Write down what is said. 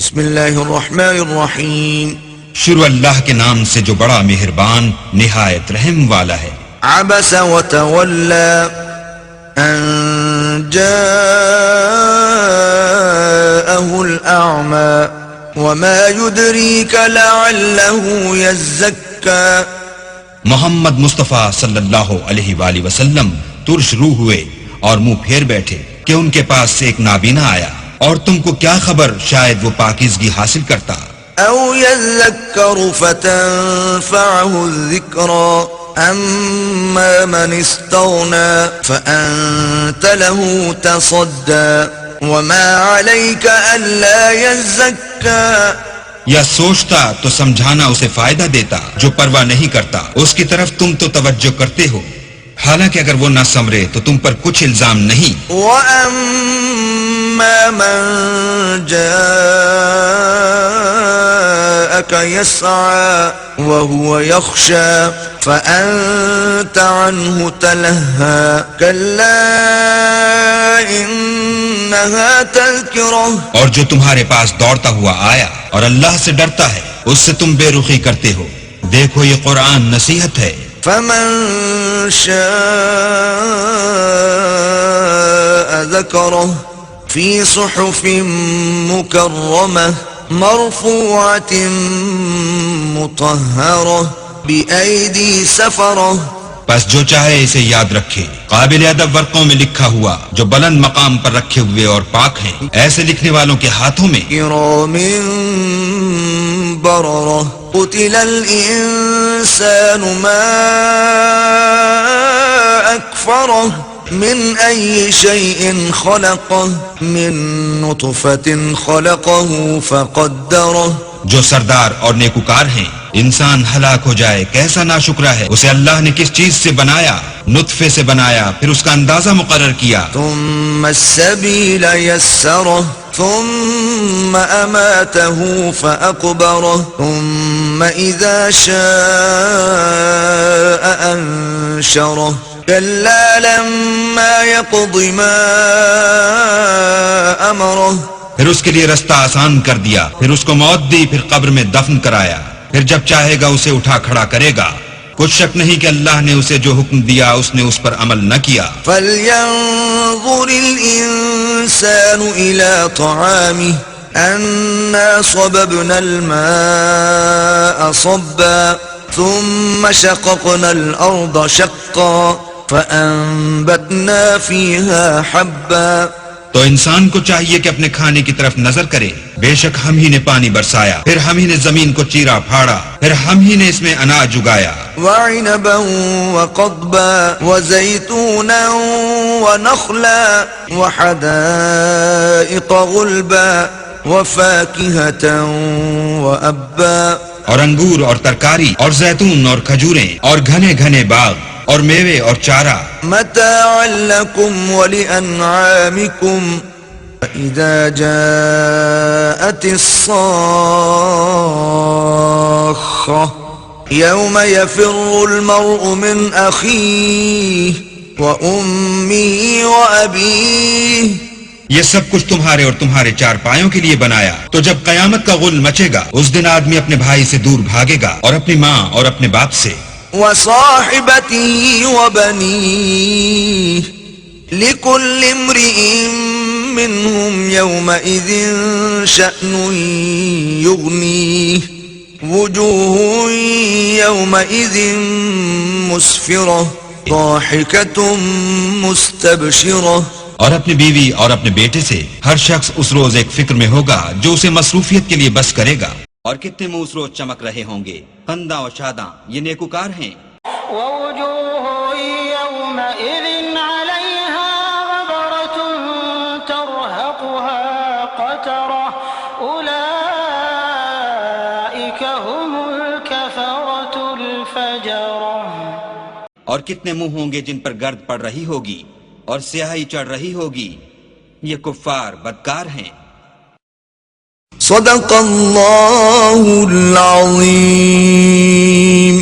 بسم اللہ الرحمن الرحیم. شروع اللہ کے نام سے جو بڑا مہربان نہایت رحم والا ہے. عبس وتولى ان جاءه الأعمى وما يدريك لعله يزكى. محمد مصطفیٰ صلی اللہ علیہ وآلہ وسلم ترش روح ہوئے اور منہ پھیر بیٹھے کہ ان کے پاس سے ایک نابینا آیا، اور تم کو کیا خبر شاید وہ پاکیزگی حاصل کرتا. او يذكر فتنفعه الذكرى اما من استغنى فانت له تصدى وما عليك الا يزكى. یا سوچتا تو سمجھانا اسے فائدہ دیتا، جو پرواہ نہیں کرتا اس کی طرف تم تو توجہ کرتے ہو، حالانکہ اگر وہ نہ سمرے تو تم پر کچھ الزام نہیں. وَأَمَّا مَن جَاءَكَ يَسْعَى وَهُوَ يَخْشَى فَأَنْتَ عَنْهُ تَلَهَّى كَلَّا إِنَّهَا تَذْكِرَةٌ. اور جو تمہارے پاس دوڑتا ہوا آیا اور اللہ سے ڈرتا ہے اس سے تم بے رخی کرتے ہو. دیکھو یہ قرآن نصیحت ہے. فمن شاء ذكره في صحف مكرمة مرفوعة مطهرة بأيدي سفرة. بس جو چاہے اسے یاد رکھے، قابل ادب ورقوں میں لکھا ہوا جو بلند مقام پر رکھے ہوئے اور پاک ہیں، ایسے لکھنے والوں کے ہاتھوں میں. کرام بررة. قتل الإنسان ما أكفره من أي شيء خلقه من نطفة خلقه فقدره. جو سردار اور نیکوکار ہیں، انسان ہلاک ہو جائے کیسا ناشکرا ہے. اسے اللہ نے کس چیز سے بنایا؟ نطفے سے بنایا، پھر اس کا اندازہ مقرر کیا. ثم السبيل يسره ثم أماته فأقبره ثم إذا شاء أنشره كلا لما يقض ما أمره. پھر اس کے لیے رستہ آسان کر دیا، پھر اس کو موت دی، پھر قبر میں دفن کرایا، پھر جب چاہے گا اسے اٹھا کھڑا کرے گا. کچھ شک نہیں کہ اللہ نے اسے جو حکم دیا اس نے اس پر عمل نہ کیا. فَلْيَنظُرِ الْإِنسَانُ إِلَى طَعَامِهِ أَنَّا صَبَبْنَا الْمَاءَ صَبًّا ثُمَّ شَقَقْنَا الْأَرْضَ شَقًّا فَأَنبَتْنَا فِيهَا حَبًّا. تو انسان کو چاہیے کہ اپنے کھانے کی طرف نظر کرے. بے شک ہم ہی نے پانی برسایا، پھر ہم ہی نے زمین کو چیرا پھاڑا، پھر ہم ہی نے اس میں اناج اگایا. وعنبا وقضبا وزيتونا ونخلا وحدائق غلبا وفاكهة وأبا. اور انگور اور ترکاری اور زیتون اور کھجوریں اور گھنے گھنے باغ اور میوے اور چارہ. متاعا لكم ولأنعامكم. فإذا جاءت الصاخة يوم يفر المرء من أخيه وأمه وأبيه. یہ سب کچھ تمہارے اور تمہارے چار پایوں کے لیے بنایا. تو جب قیامت کا غل مچے گا اس دن آدمی اپنے بھائی سے دور بھاگے گا اور اپنی ماں اور اپنے باپ سے. وصاحبته وبنيه لكل امرئ منهم يومئذ شأن يغنيه. وجوه يومئذ مسفرة ضاحكة مستبشرة. اور اپنی بیوی اور اپنے بیٹے سے ہر شخص اس روز ایک فکر میں ہوگا جو اسے مصروفیت کے لیے بس کرے گا. اور کتنے منہ اس روز چمک رہے ہوں گے، خنداں اور شاداں. یہ نیکوکار ہیں. ووجوه يومئذ عليها غبرة ترهقها قترة أولئك هم الكفرة الفجرة. اور کتنے منہ ہوں گے جن پر گرد پڑ رہی ہوگی اور سیاہی چڑھ رہی ہوگی. یہ کفار بدکار ہیں. صدق اللہ العظیم.